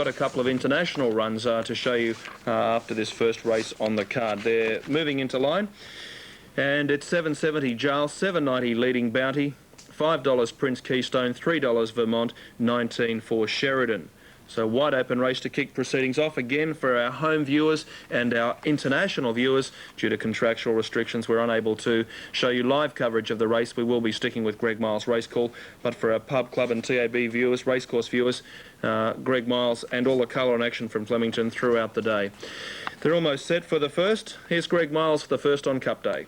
Got a couple of international runs to show you after this first race on the card. They're moving into line, and it's $7.70 Giles, $7.90 Leading Bounty, $5 Prince Keystone, $3 Vermont, $19 for Sheridan. So wide open race to kick proceedings off again for our home viewers and our international viewers. Due to contractual restrictions, we're unable to show you live coverage of the race. We will be sticking with Greg Miles' race call, but for our pub, club and TAB viewers, racecourse viewers, Greg Miles and all the colour and action from Flemington throughout the day. They're almost set for the first. Here's Greg Miles for the first on Cup Day.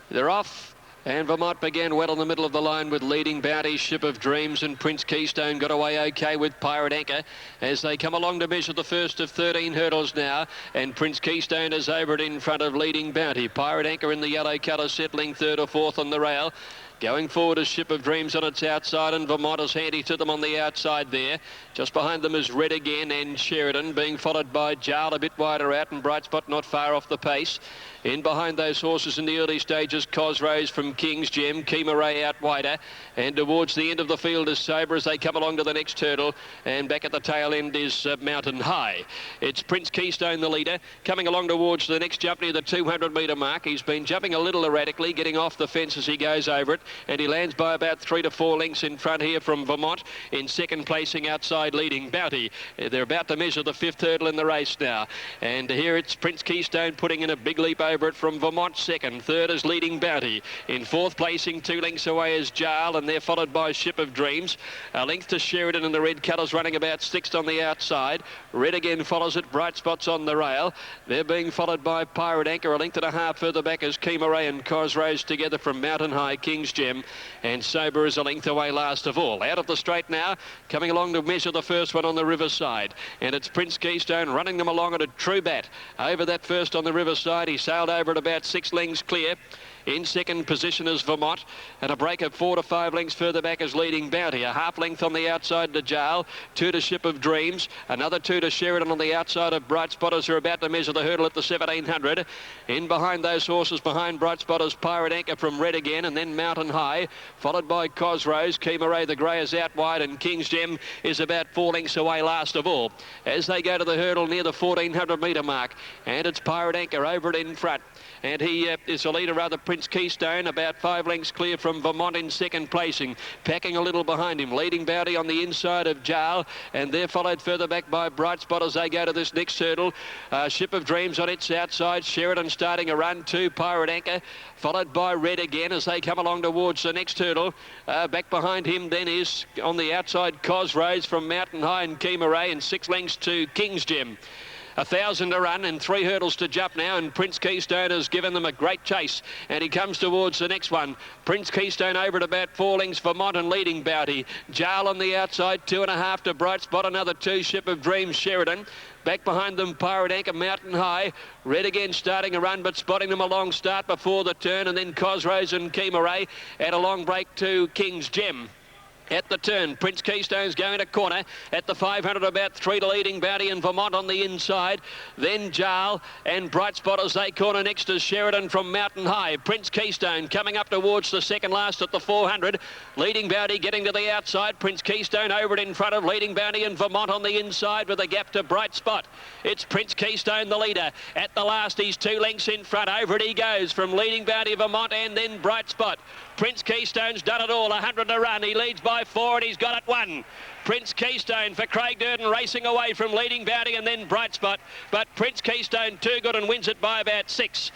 They're off. And Vermont began well in the middle of the line with Leading Bounty, Ship of Dreams, and Prince Keystone got away okay with Pirate Anchor as they come along to measure the first of 13 hurdles now. And Prince Keystone is over it in front of Leading Bounty. Pirate Anchor in the yellow colour settling third or fourth on the rail. Going forward is Ship of Dreams on its outside, and Vermont is handy to them on the outside there. Just behind them is Red Again and Sheridan, being followed by Jarl a bit wider out, and Bright Spot not far off the pace. In behind those horses in the early stages, Cosrose from King's Gem, Kima Ray out wider, and towards the end of the field is Sober as they come along to the next hurdle, and back at the tail end is Mountain High. It's Prince Keystone, the leader, coming along towards the next jump near the 200-metre mark. He's been jumping a little erratically, getting off the fence as he goes over it, and he lands by about 3 to 4 lengths in front here from Vermont, in second placing outside Leading Bounty. They're about to measure the fifth hurdle in the race now, and here it's Prince Keystone putting in a big leap over it from Vermont second. Third is Leading Bounty. In fourth placing, 2 lengths away is Jarl, and they're followed by Ship of Dreams. A length to Sheridan in the red colours, running about 6th on the outside. Red Again follows it, Bright Spots on the rail. They're being followed by Pirate Anchor. A length and a half further back is Kima Ray and Cosrose together from Mountain High, King's Gem, and Sober is a length away last of all. Out of the straight now, coming along to measure the first one on the riverside, and it's Prince Keystone running them along at a true bat. Over that first on the riverside, he sailed over at about 6 lengths clear. In second position is Vermont, and a break of 4 to 5 lengths further back is Leading Bounty. A half length on the outside to Jarl, 2 to Ship of Dreams, another 2 to Sheridan on the outside of Bright Spotters, who are about to measure the hurdle at the 1700. In behind those horses, behind Bright Spotters, Pirate Anchor from Red Again, and then Mountain High, followed by Cosrose. Kima Ray the grey is out wide, and King's Gem is about 4 lengths away last of all. As they go to the hurdle near the 1400-metre mark, and it's Pirate Anchor over it in front. And he is the leader, rather, Prince Keystone, about 5 lengths clear from Vermont in second placing. Packing a little behind him. Leading Bounty on the inside of Jarl, and they're followed further back by Bright Spot as they go to this next hurdle. Ship of Dreams on its outside. Sheridan starting a run to Pirate Anchor, followed by Red Again as they come along towards the next hurdle. Back behind him then is, on the outside, Cosrose from Mountain High and Kima Ray, and 6 lengths to King's Gem. 1,000 to run and 3 hurdles to jump now, and Prince Keystone has given them a great chase, and he comes towards the next one. Prince Keystone over at about 4 lengths, Vermont and Leading Bounty. Jarl on the outside, 2.5 to Bright Spot, another 2, Ship of Dreams, Sheridan. Back behind them, Pirate Anchor, Mountain High. Red Again starting a run, but spotting them a long start before the turn, and then Cosrose and Kima Ray at a long break to King's Gem. At the turn, Prince Keystone's going to corner. At the 500, about 3 to Leading Bounty and Vermont on the inside. Then Jarl and Bright Spot as they corner. Next is Sheridan from Mountain High. Prince Keystone coming up towards the second last at the 400. Leading Bounty getting to the outside. Prince Keystone over it in front of Leading Bounty and Vermont on the inside with a gap to Bright Spot. It's Prince Keystone, the leader. At the last, he's 2 lengths in front. Over it he goes from Leading Bounty, Vermont, and then Bright Spot. Prince Keystone's done it all, 100 to run. He leads by 4 and he's got it 1. Prince Keystone for Craig Durden racing away from Leading Bounty and then Bright Spot. But Prince Keystone too good and wins it by about 6.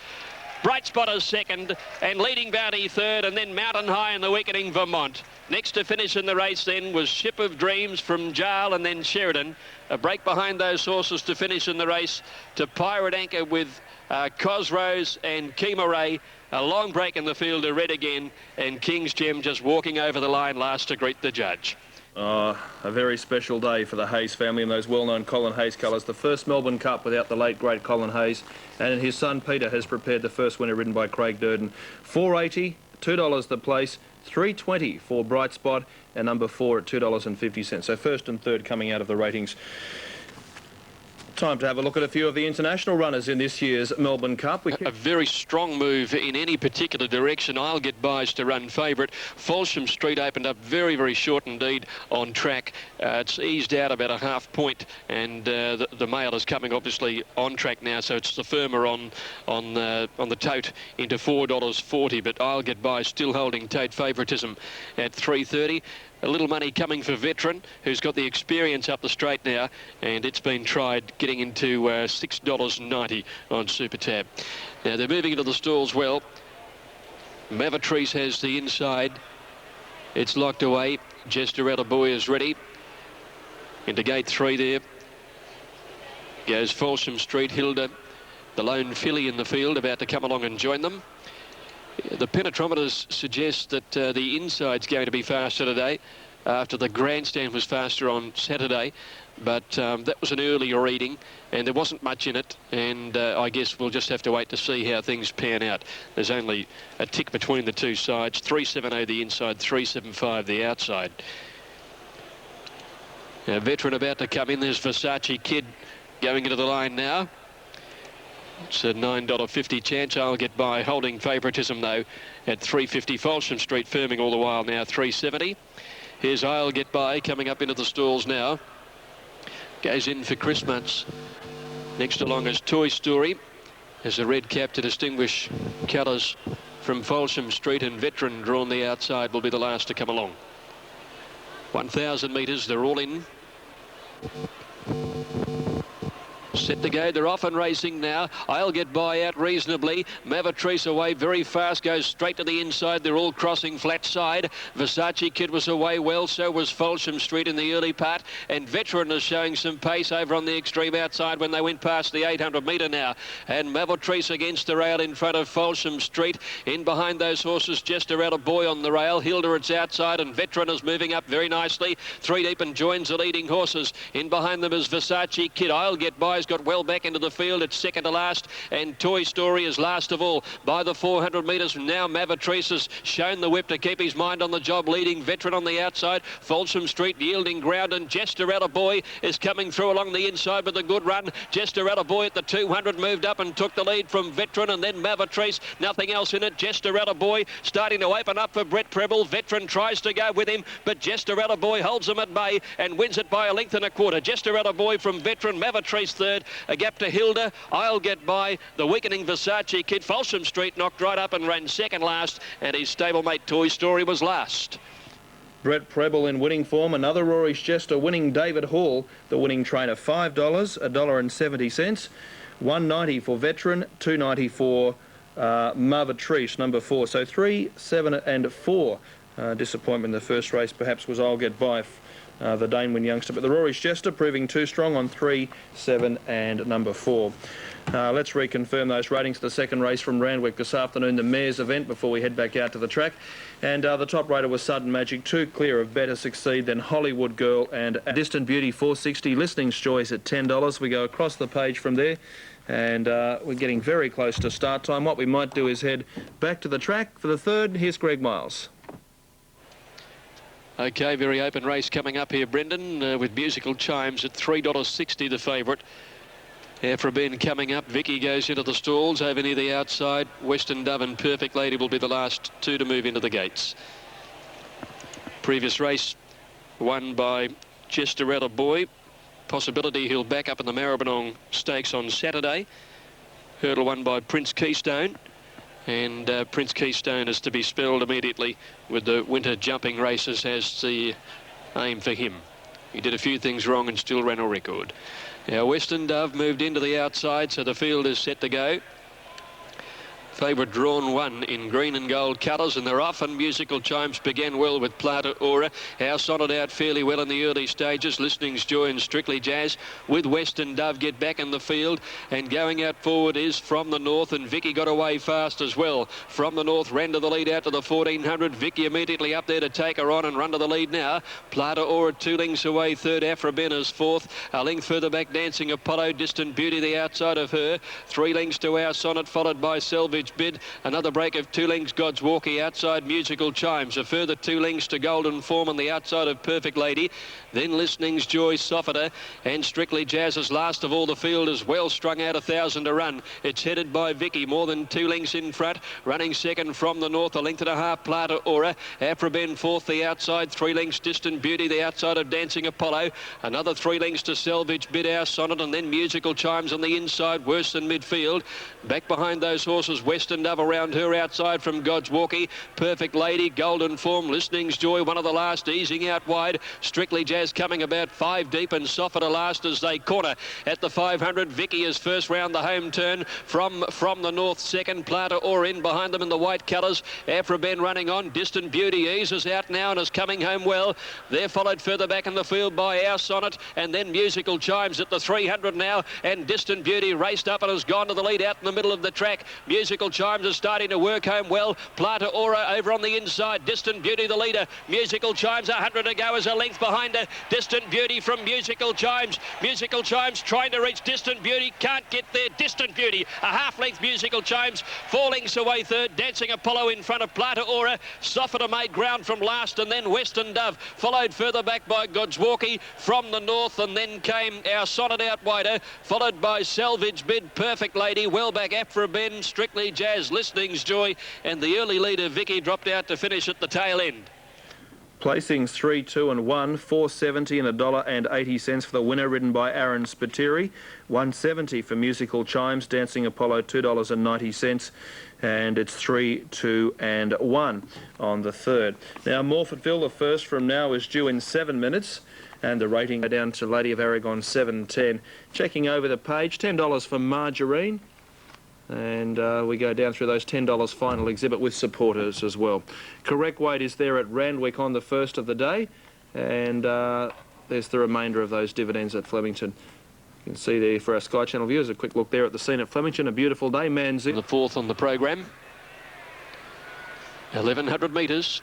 Bright Spot is second, and Leading Bounty third, and then Mountain High and the weakening Vermont. Next to finish in the race then was Ship of Dreams from Jarl and then Sheridan. A break behind those horses to finish in the race to Pirate Anchor with Cosrose and Kima Ray. A long break in the field to Red Again, and King's Gem just walking over the line last to greet the judge. A very special day for the Hayes family and those well-known Colin Hayes colours. The first Melbourne Cup without the late, great Colin Hayes. And his son Peter has prepared the first winner, ridden by Craig Durden. $4.80, $2 the place, $3.20 for Bright Spot, and number 4 at $2.50. So first and third coming out of the ratings. Time to have a look at a few of the international runners in this year's Melbourne Cup. A very strong move in any particular direction. I'll Get By's to run favourite. Folsham Street opened up very, very short indeed on track. It's eased out about a half point, and the mail is coming obviously on track now, so it's the firmer on the tote into $4.40. But I'll Get By still holding tote favouritism at $3.30. A little money coming for Veteran, who's got the experience up the straight now, and it's been tried getting into $6.90 on Super Tab. Now they're moving into the stalls well. Mavatrice has the inside. It's locked away. Jesteretta Boy is ready. Into gate 3 there goes Folsham Street. Hilda, the lone filly in the field, about to come along and join them. The penetrometers suggest that the inside's going to be faster today, after the grandstand was faster on Saturday, but that was an earlier reading and there wasn't much in it, and I guess we'll just have to wait to see how things pan out. There's only a tick between the two sides. 3.70 the inside, 3.75 the outside. Now, Veteran about to come in. There's Versace Kid going into the line now. It's a $9.50 chance. I'll Get By holding favouritism though at $3.50. Folsham Street firming all the while now, $3.70. Here's I'll Get By coming up into the stalls now. Goes in for Chris Muntz. Next along is Toy Story. There's a red cap to distinguish colours from Folsham Street, and Veteran drawn the outside will be the last to come along. 1,000 metres, they're all in. Set to go. They're off and racing now. I'll Get By out reasonably. Mavatrice away very fast, goes straight to the inside. They're all crossing flat side. Versace Kid was away well, so was Folsham Street in the early part, and Veteran is showing some pace over on the extreme outside when they went past the 800 metre now. And Mavatrice against the rail in front of Folsham Street. In behind those horses, Jesteretta Boy on the rail. Hilda it's outside, and Veteran is moving up very nicely. 3 deep and joins the leading horses. In behind them is Versace Kid. I'll Get By's got well back into the field. It's second to last, and Toy Story is last of all by the 400 metres. Now Mavatrice has shown the whip to keep his mind on the job, leading Veteran on the outside. Folsham Street yielding ground, and Jesteretta Boy is coming through along the inside with a good run. Jesteretta Boy at the 200 moved up and took the lead from Veteran, and then Mavatrice. Nothing else in it. Jesteretta Boy starting to open up for Brett Preble. Veteran tries to go with him, but Jesteretta Boy holds him at bay and wins it by a length and a quarter. Jesteretta Boy from Veteran, Mavatrice third. A gap to Hilda. I'll Get By. The weakening Versace Kid. Folsham Street knocked right up and ran second last, and his stablemate Toy Story was last. Brett Preble in winning form. Another Rory's Jester winning David Hall, the winning trainer. $5, $1.70. $1.90 for Veteran, $2.90 for Mavatrice, number 4. So 3, 7 and 4. Disappointment in the first race perhaps was I'll Get By, the Danewin youngster, but the Rory's Jester proving too strong on 3, 7 and number 4. Let's reconfirm those ratings for the second race from Randwick this afternoon, the Mares event, before we head back out to the track. And the top rater was Sudden Magic, 2 clear of Better Succeed, then Hollywood Girl and Distant Beauty, $4.60. Listening's Choice at $10. We go across the page from there, and we're getting very close to start time. What we might do is head back to the track for the third. Here's Greg Miles. Okay, very open race coming up here, Brendan, with Musical Chimes at $3.60 the favourite. Afrabin coming up. Vicky goes into the stalls over near the outside. Western Dove and Perfect Lady will be the last 2 to move into the gates. Previous race won by Jesteretta Boy. Possibility he'll back up in the Maribyrnong Stakes on Saturday. Hurdle won by Prince Keystone. And Prince Keystone is to be spelled immediately with the winter jumping races as the aim for him. He did a few things wrong and still ran a record. Now Western Dove moved into the outside, so the field is set to go. Favourite drawn 1 in green and gold colours, and they're off, and Musical Chimes began well with Plata Aura. House on it out fairly well in the early stages. Listening's Joy and Strictly Jazz with Western Dove get back in the field, and going out forward is From the North, and Vicky got away fast as well. From the North ran to the lead out to the 1400. Vicky immediately up there to take her on and run to the lead now. Plata Aura 2 lengths away third. Afrabin is fourth. A length further back Dancing Apollo. Distant Beauty the outside of her. 3 lengths to Our Sonnet, followed by Selvage Salvage Bid. Another break of 2 lengths, God's Walkie outside Musical Chimes. A further 2 lengths to Golden Form on the outside of Perfect Lady. Then Listening's Joy, Soffiter, and Strictly Jazz is last of all. The field is well strung out, 1,000 to run. It's headed by Vicky, more than 2 lengths in front. Running second from the north, a length and a half, Plata Aura. Afraben fourth, the outside, 3 lengths, Distant Beauty, the outside of Dancing Apollo. Another 3 lengths to Salvage Bid, Our Sonnet, and then Musical Chimes on the inside, worse than midfield. Back behind those horses, Western Dove around her outside from God's Walkie. Perfect Lady, Golden Form, Listening's Joy, one of the last, easing out wide. Strictly Jazz coming about 5 deep, and Soffiter last as they corner at the 500. Vicky is first round the home turn from the north, second. Plata Aura in behind them in the white colours. Afraben running on. Distant Beauty eases out now and is coming home well. They're followed further back in the field by Our Sonnet, and then Musical Chimes at the 300 now, and Distant Beauty raced up and has gone to the lead out in the middle of the track. Musical Chimes is starting to work home well. Plata Aura over on the inside. Distant Beauty the leader. Musical Chimes 100 to go as a length behind her. Distant Beauty from Musical Chimes. Musical Chimes trying to reach Distant Beauty. Can't get there. Distant Beauty. A half length Musical Chimes. 4 lengths away third. Dancing Apollo in front of Plata Aura. Soffiter made ground from last, and then Western Dove followed further back by God's Walkie from the north, and then came Our Sonnet out wider, followed by Salvage Bid, Perfect Lady, well back Afraben, Strictly Jazz, Listening's Joy, and the early leader Vicky dropped out to finish at the tail end. Placings 3, 2 and 1, $4.70 and $1.80 for the winner, ridden by Aaron Spiteri. $1.70 for Musical Chimes, Dancing Apollo $2.90, and it's 3, 2 and 1 on the third. Now Morfettville, the first from now, is due in 7 minutes, and the rating down to Lady of Aragon 7.10. Checking over the page, $10 for Margarine. And we go down through those $10 final exhibit with supporters as well. Correct weight is there at Randwick on the first of the day, and there's the remainder of those dividends at Flemington. You can see there for our Sky Channel viewers a quick look there at the scene at Flemington. A beautiful day. Manzi. The fourth on the program. 1,100 metres.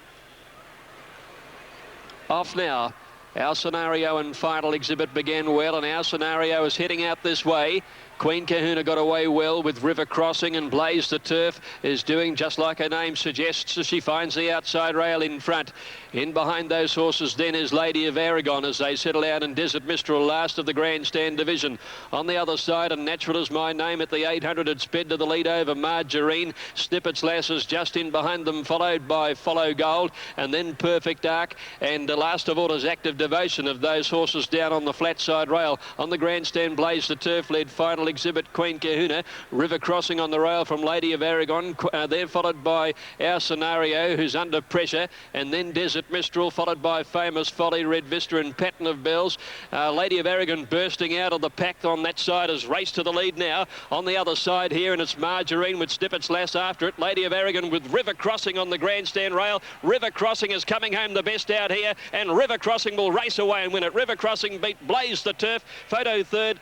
Off now. Our Scenario and final exhibit began well, and Our Scenario is heading out this way. Queen Kahuna got away well with River Crossing, and Blaze the Turf is doing just like her name suggests as she finds the outside rail in front. In behind those horses then is Lady of Aragon as they settle out, and Desert Mistral last of the grandstand division. On the other side, and Natural is My Name at the 800 had sped to the lead over Margarine. Snippet's Lasses just in behind them, followed by Follow Gold, and then Perfect Dark, and last of all is Active Devotion of those horses down on the flat side rail. On the grandstand, Blaze the Turf led final exhibit Queen Kahuna. River Crossing on the rail from Lady of Aragon. They're followed by Our Scenario, who's under pressure, and then Desert Mistral, followed by Famous Folly, Red Vista and Pattern of Bells. Lady of Aragon bursting out of the pack on that side has raced to the lead now. On the other side here, and it's Margarine with Snippet's Lass after it. Lady of Aragon with River Crossing on the grandstand rail. River Crossing is coming home the best out here, and River Crossing will race away and win it. River Crossing beat Blaze the Turf. Photo third.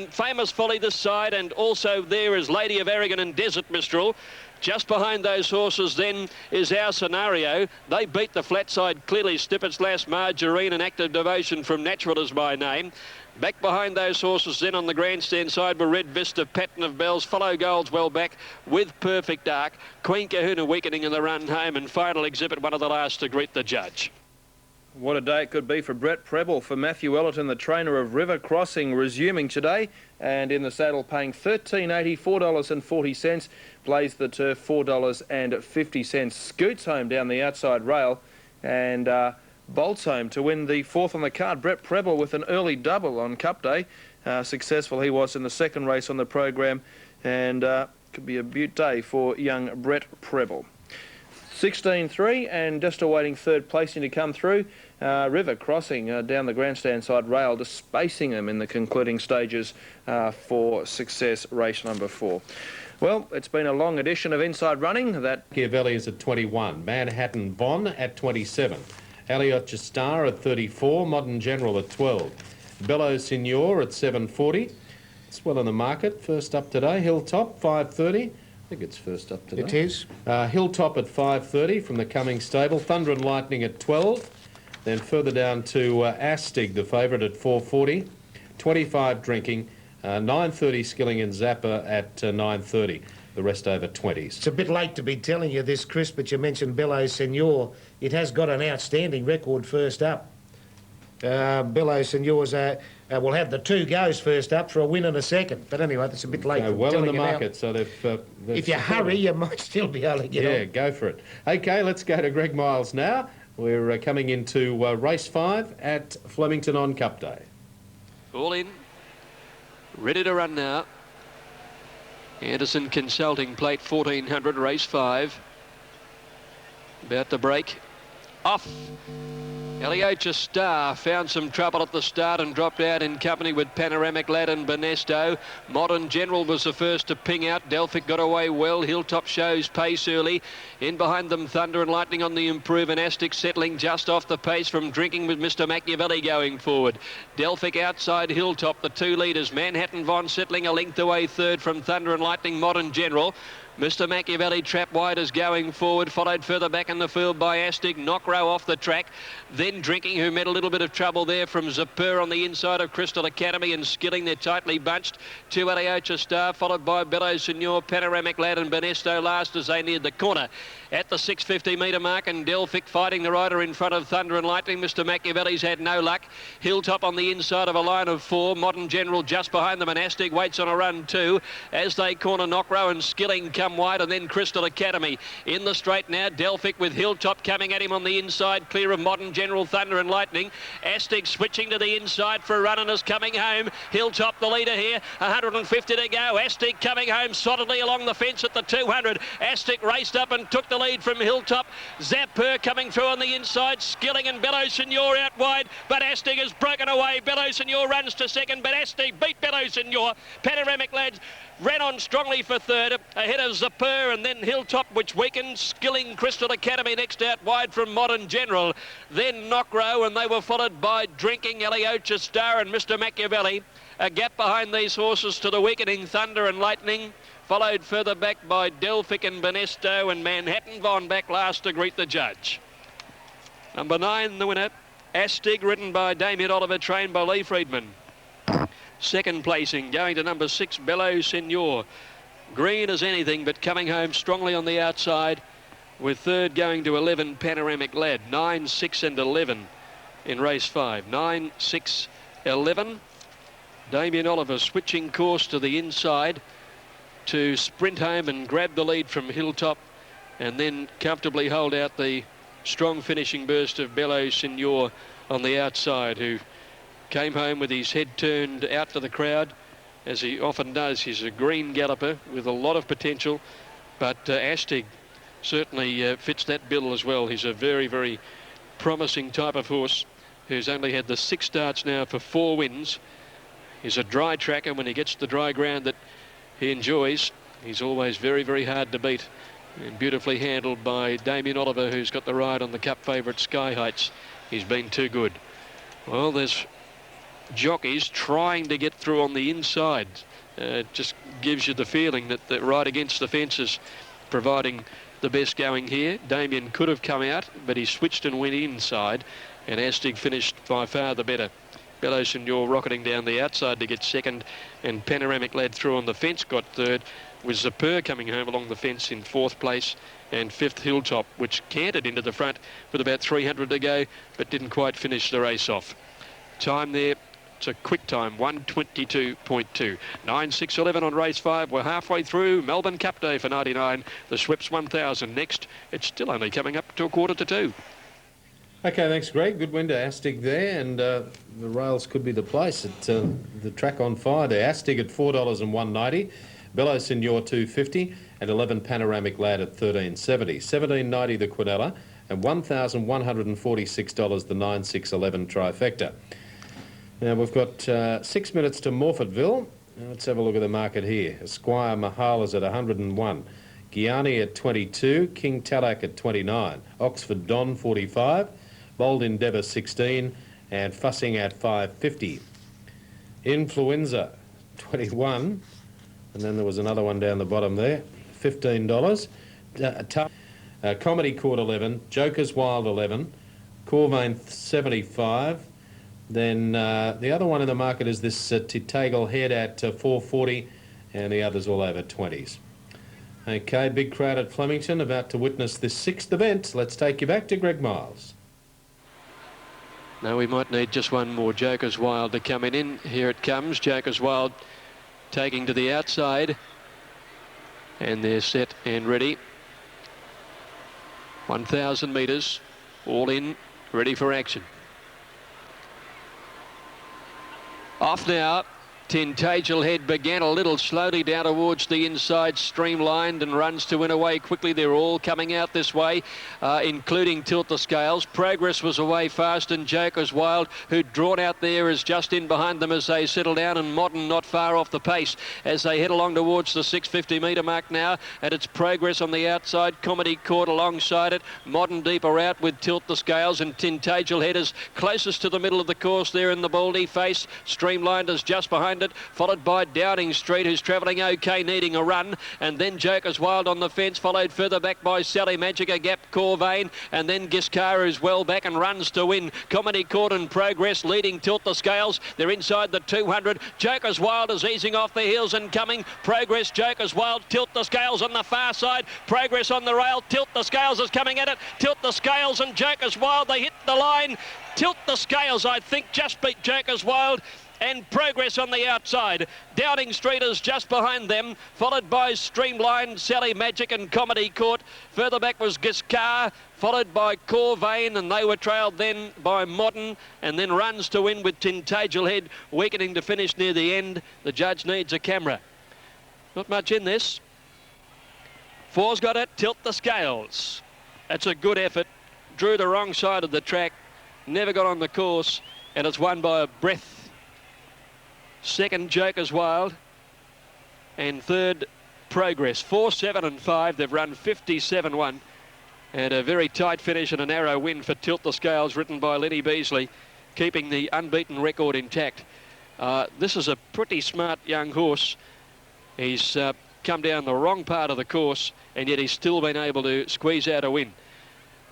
Famous Folly this side, and also there is Lady of Aragon and Desert Mistral. Just behind those horses then is Our Scenario. They beat the flat side clearly. Snippet's Lass, Margarine and Active Devotion from Natural is My Name. Back behind those horses then on the grandstand side were Red Vista, Pattern of Bells, Follow Gold's well back with Perfect Dark. Queen Kahuna weakening in the run home, and final exhibit, one of the last to greet the judge. What a day it could be for Brett Preble, for Matthew Ellerton, the trainer of River Crossing, resuming today, and in the saddle paying $13.80, $4.40. Blaze the Turf, $4.50. Scoots home down the outside rail, and bolts home to win the fourth on the card. Brett Preble with an early double on Cup Day. Successful he was in the second race on the program, and could be a beaut day for young Brett Preble. 16-3, and just awaiting third placing to come through. River Crossing down the grandstand side rail, just spacing them in the concluding stages for success race number 4. Well, it's been a long edition of Inside Running. That Chiavelli is at 21, Manhattan Bon at 27, Elliot Gestar at 34, Modern General at 12, Bello Signor at 7.40. It's well in the market. First up today, Hilltop 5.30. I think it's first up today. It is. Hilltop at 5.30 from the Cummings stable. Thunder and Lightning at 12. Then further down to Astig, the favourite, at 4.40. 25 Drinking. 9.30 Skilling and Zappa at 9.30. the rest over 20s. It's a bit late to be telling you this, Chris, but you mentioned Bello Senor. It has got an outstanding record first up. Bello Senor's will have the 2 goes first up for a win and a second. But anyway, that's a bit late. Go well in the telling you market, now. so they've If you hurry, you might still be able to get on. Yeah, go for it. Okay, let's go to Greg Miles now. We're coming into race 5 at Flemington on Cup Day. All in. Ready to run now. Anderson Consulting, plate 1400, race 5. About to break. Off. Aliocha Star found some trouble at the start and dropped out in company with Panoramic Lad and Benesto. Modern General was the first to ping out. Delphic got away well. Hilltop shows pace early. In behind them, Thunder and Lightning on the improve, and Aztec settling just off the pace from Drinking with Mr. Machiavelli going forward. Delphic outside Hilltop, the 2 leaders. Manhattan Von settling a length away third from Thunder and Lightning, Modern General. Mr. Machiavelli trap wide is going forward, followed further back in the field by Astig. Knockrow off the track, then Drinking, who met a little bit of trouble there from Zapur on the inside of Crystal Academy, and Skilling, they're tightly bunched. 2 Aliocha Star, followed by Bello Senor, Panoramic Lad and Benesto last as they neared the corner at the 650 metre mark, and Delphic fighting the rider in front of Thunder and Lightning. Mr. Machiavelli's had no luck. Hilltop on the inside of a line of 4. Modern General just behind them, and Astig waits on a run too as they corner Knockrow and Skilling come wide, and then Crystal Academy in the straight now. Delphic with Hilltop coming at him on the inside, clear of Modern General, Thunder and Lightning. Astig switching to the inside for a run and is coming home. Hilltop the leader here, 150 to go. Astig coming home solidly along the fence at the 200. Astig raced up and took the lead from Hilltop. Zapur coming through on the inside. Skilling and Bello Senor out wide, but Astig has broken away. Bello Senor runs to second, but Astig beat Bello Senor. Panoramic Lads ran on strongly for third, ahead of Zapur, and then Hilltop, which weakened. Skilling, Crystal Academy next out wide from Modern General. Then Knockrow, and they were followed by Drinking, Aliocha Star and Mr. Machiavelli. A gap behind these horses to the weakening Thunder and Lightning, followed further back by Delphic and Benesto, and Manhattan Von back last to greet the judge. Number 9, the winner, Astig, ridden by Damien Oliver, trained by Lee Friedman. Second placing, going to number 6, Bello Senor. Green as anything, but coming home strongly on the outside, with third going to 11, Panoramic Lad. 9, 6 and 11 in race 5. 9, 6, 11. Damien Oliver switching course to the inside to sprint home and grab the lead from Hilltop, and then comfortably hold out the strong finishing burst of Bello Senor on the outside, who came home with his head turned out to the crowd, as he often does. He's a green galloper with a lot of potential, but Astig certainly fits that bill as well. He's a very, very promising type of horse who's only had the 6 starts now for 4 wins. He's a dry tracker. When he gets the dry ground that he enjoys, he's always very, very hard to beat, and beautifully handled by Damien Oliver, who's got the ride on the Cup favourite Sky Heights. He's been too good. Well, there's jockeys trying to get through on the inside. It just gives you the feeling that the right against the fence is providing the best going here. Damien could have come out, but he switched and went inside, and Astig finished by far the better. Bello Senor rocketing down the outside to get second, and Panoramic Lad through on the fence got third, with Zapur coming home along the fence in 4th place, and 5th Hilltop, which cantered into the front with about 300 to go, but didn't quite finish the race off. Time there, it's a quick time, 1:22.2. 9, 6, 11 on race 5. We're halfway through Melbourne Cup Day for 99. The Schweppes 1000 next. It's still only coming up to 1:45. Okay, thanks, Greg. Good win to Astig there, and the rails could be the place. At the track on fire there. Astig at $4 and $1.90. Bello Senor $2.50, and 11 Panoramic Lad at $13.70. $17.90 the Quinella, and $1,146 the 9, 6, 11 trifecta. Now we've got 6 minutes to Morfettville. Let's have a look at the market here. Esquire Mahal is at 101. Gianni at 22. King Talak at 29. Oxford Don 45. Bold Endeavour 16. And Fussing at 5.50. Influenza 21. And then there was another one down the bottom there, $15. Comedy Court 11. Joker's Wild 11. Corvain 75. Then the other one in the market is this Titagle Head at 4.40, and the others all over 20s. Okay, big crowd at Flemington about to witness this 6th event. Let's take you back to Greg Miles. Now we might need just one more. Joker's Wild to come in. Here it comes. Joker's Wild taking to the outside. And they're set and ready. 1,000 metres. All in. Ready for action. Off now. Tintagel Head began a little slowly down towards the inside, streamlined and runs to win away quickly. They're all coming out this way, including Tilt the Scales. Progress was away fast, and Joker's Wild, who'd drawn out there, is just in behind them as they settle down, and Modern not far off the pace as they head along towards the 650 metre mark now, and it's Progress on the outside. Comedy Court alongside it. Modern deeper out with Tilt the Scales, and Tintagel Head is closest to the middle of the course there in the Baldy face. Streamlined is just behind it, followed by Downing Street, who's travelling okay, needing a run, and then Joker's Wild on the fence, followed further back by Sally Magic, a gap Corvain, and then Giscard, who's well back and runs to win. Comedy Court and Progress leading Tilt the Scales. They're inside the 200. Joker's Wild is easing off the heels and coming. Progress, Joker's Wild, Tilt the Scales on the far side. Progress on the rail. Tilt the Scales is coming at it. Tilt the Scales and Joker's Wild, they hit the line. Tilt the Scales, I think, just beat Joker's Wild, and Progress on the outside. Downing Street is just behind them, followed by Streamline, Sally Magic and Comedy Court. Further back was Giscard, followed by Corvain, and they were trailed then by Modern, and then runs to win with Tintagel Head, weakening to finish near the end. The judge needs a camera. Not much in this. Four's got it, Tilt the Scales. That's a good effort. Drew the wrong side of the track, never got on the course, and it's won by a breath. Second, Joker's Wild, and third, Progress. 4, 7 and 5. They've run 57-1, and a very tight finish and a narrow win for Tilt the Scales, written by Lenny Beasley, keeping the unbeaten record intact. This is a pretty smart young horse. He's come down the wrong part of the course, and yet he's still been able to squeeze out a win.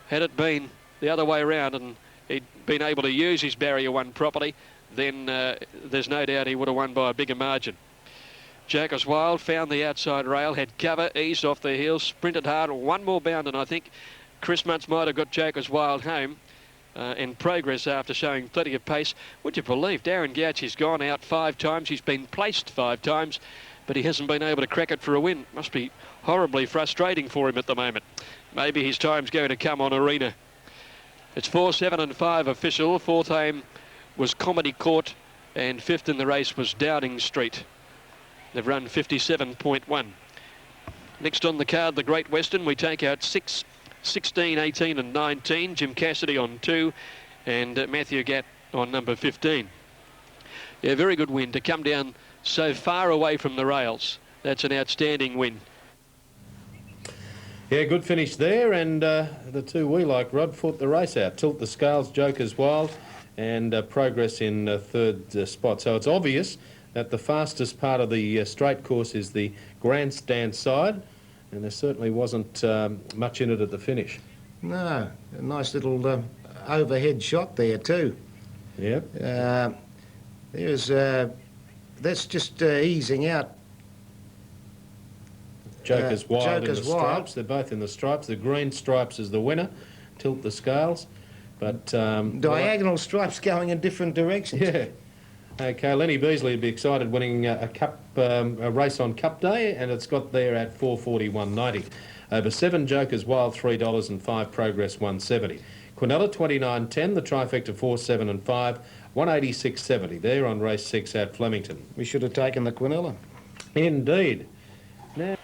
Had it been the other way around and he'd been able to use his barrier one properly, then there's no doubt he would have won by a bigger margin. Joker's Wild found the outside rail, had cover, eased off the heels, sprinted hard, one more bound, and I think Chris Muntz might have got Joker's Wild home. And Progress after showing plenty of pace. Would you believe Darren Gauchi's gone out 5 times, he's been placed 5 times, but he hasn't been able to crack it for a win. Must be horribly frustrating for him at the moment. Maybe his time's going to come on Arena. It's 4, 7 and 5 official. Fourth aim was Comedy Court, and fifth in the race was Downing Street. They've run 57.1. Next on the card, the Great Western. We take out 6, 16, 18 and 19. Jim Cassidy on 2 and Matthew Gatt on number 15. Yeah, very good win to come down so far away from the rails. That's an outstanding win. Yeah, good finish there, and the two we like, Rod, fought the race out. Tilt the Scales, Joker's Wild, and Progress in third spot. So it's obvious that the fastest part of the straight course is the grandstand side, and there certainly wasn't much in it at the finish. No, a nice little overhead shot there too. Yep. That's just easing out. Joker's Wild Joker's in the Wild. stripes. They're both in the stripes. The green stripes is the winner. Tilt the Scales. But Diagonal stripes going in different directions. yeah. Okay, Lenny Beasley would be excited winning a race on Cup Day, and it's got there at 441.90. Over 7, Joker's Wild $3 and 5, Progress 170. Quinella 29.10, the trifecta 4, 7 and 5, 186.70. There on race 6 at Flemington. We should have taken the Quinella. Indeed. Now,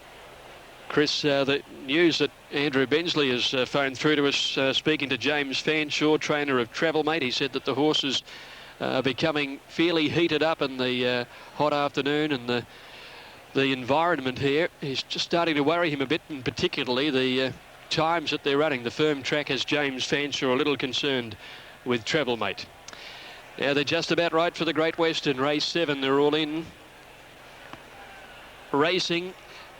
Chris, the news that Andrew Bensley has phoned through to us, speaking to James Fanshawe, trainer of Travelmate. He said that the horse is becoming fairly heated up in the hot afternoon, and the environment here is just starting to worry him a bit, and particularly the times that they're running. The firm track has James Fanshawe a little concerned with Travelmate. Now they're just about right for the Great Western. Race 7, they're all in. Racing.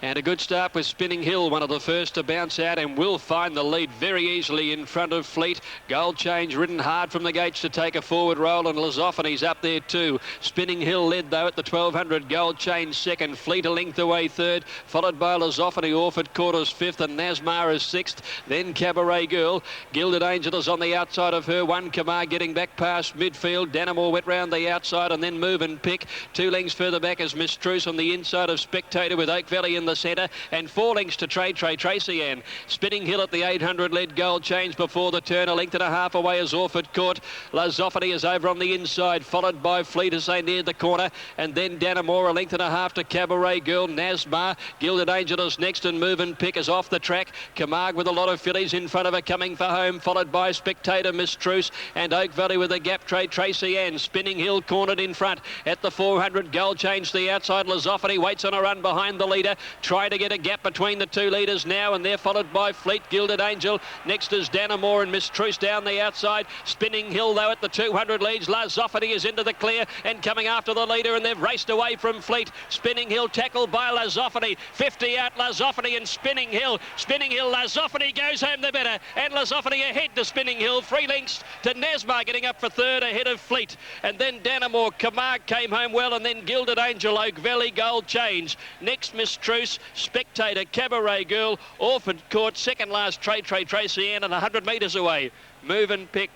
And a good start with Spinning Hill, one of the first to bounce out, and will find the lead very easily in front of Fleet. Gold Change ridden hard from the gates to take a forward roll, and Lusophone's up there too. Spinning Hill led though at the 1200. Gold Change second. Fleet a length away third, followed by Lusophone. Orford Quarters fifth, and Nasmar is sixth. Then Cabaret Girl. Gilded Angel is on the outside of her. One Kamar getting back past midfield. Danamore went round the outside, and then Move and Pick. 2 lengths further back is Miss Truce on the inside of Spectator, with Oak Valley in the centre, and 4 lengths to Tracy Ann. Spinning Hill at the 800 led Gold Change before the turn. A length and a half away is Orford Court. Lusophone is over on the inside, followed by Fleet as they neared the corner, and then Danamore a length and a half to Cabaret Girl. Nasmar, Gilded Angel is next, and Move and Pick is off the track. Camargue with a lot of fillies in front of her coming for home, followed by Spectator, Miss Truce, and Oak Valley with a gap trade. Tracy Ann. Spinning Hill cornered in front at the 400. Gold Change the outside. Lusophone waits on a run behind the leader, trying to get a gap between the 2 leaders now, and they're followed by Fleet. Gilded Angel. Next is Danamore and Miss Truce down the outside. Spinning Hill though at the 200 leads. Lusophone is into the clear and coming after the leader, and they've raced away from Fleet. Spinning Hill tackled by Lusophone. 50 out Lusophone and Spinning Hill. Spinning Hill, Lusophone goes home the better, and Lusophone ahead to Spinning Hill. 3 lengths to Nasmar getting up for third ahead of Fleet, and then Danamore. Camargue came home well, and then Gilded Angel, Oak Valley, Gold Change. Next Miss Truce, Spectator, Cabaret Girl, Orford Court, second last Tracy Ann, and 100 metres away. Move and Pick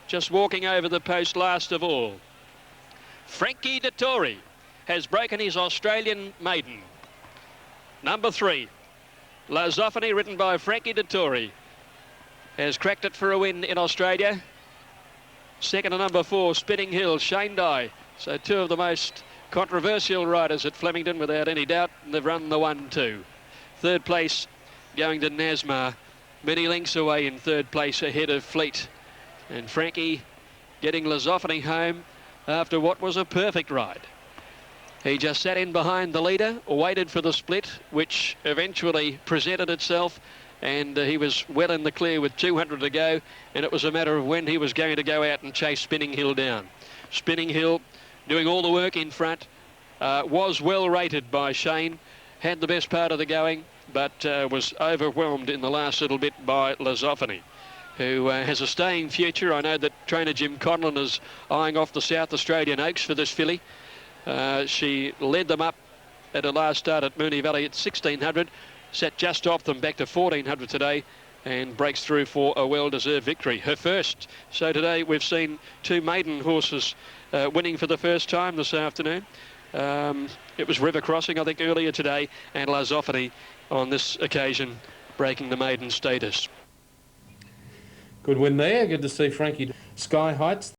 just walking over the post last of all. Frankie Dettori has broken his Australian maiden. Number 3, Lusophone, ridden by Frankie Dettori, has cracked it for a win in Australia. Second to number 4, Spinning Hill, Shane Dye. So 2 of the most controversial riders at Flemington without any doubt. They've run the 1-2. Third place going to Nasmar, many lengths away in third place ahead of Fleet. And Frankie getting Lusophone home after what was a perfect ride. He just sat in behind the leader, waited for the split, which eventually presented itself, and he was well in the clear with 200 to go, and it was a matter of when he was going to go out and chase Spinning Hill down. Spinning Hill doing all the work in front, was well rated by Shane, had the best part of the going, but was overwhelmed in the last little bit by Lusophone, who has a staying future. I know that trainer Jim Conlon is eyeing off the South Australian Oaks for this filly. She led them up at her last start at Moonee Valley at 1600, sat just off them back to 1400 today, and breaks through for a well-deserved victory. Her first. So today we've seen 2 maiden horses winning for the first time this afternoon. It was River Crossing, I think, earlier today, and Lusophone on this occasion breaking the maiden status. Good win there. Good to see Frankie. Sky Heights.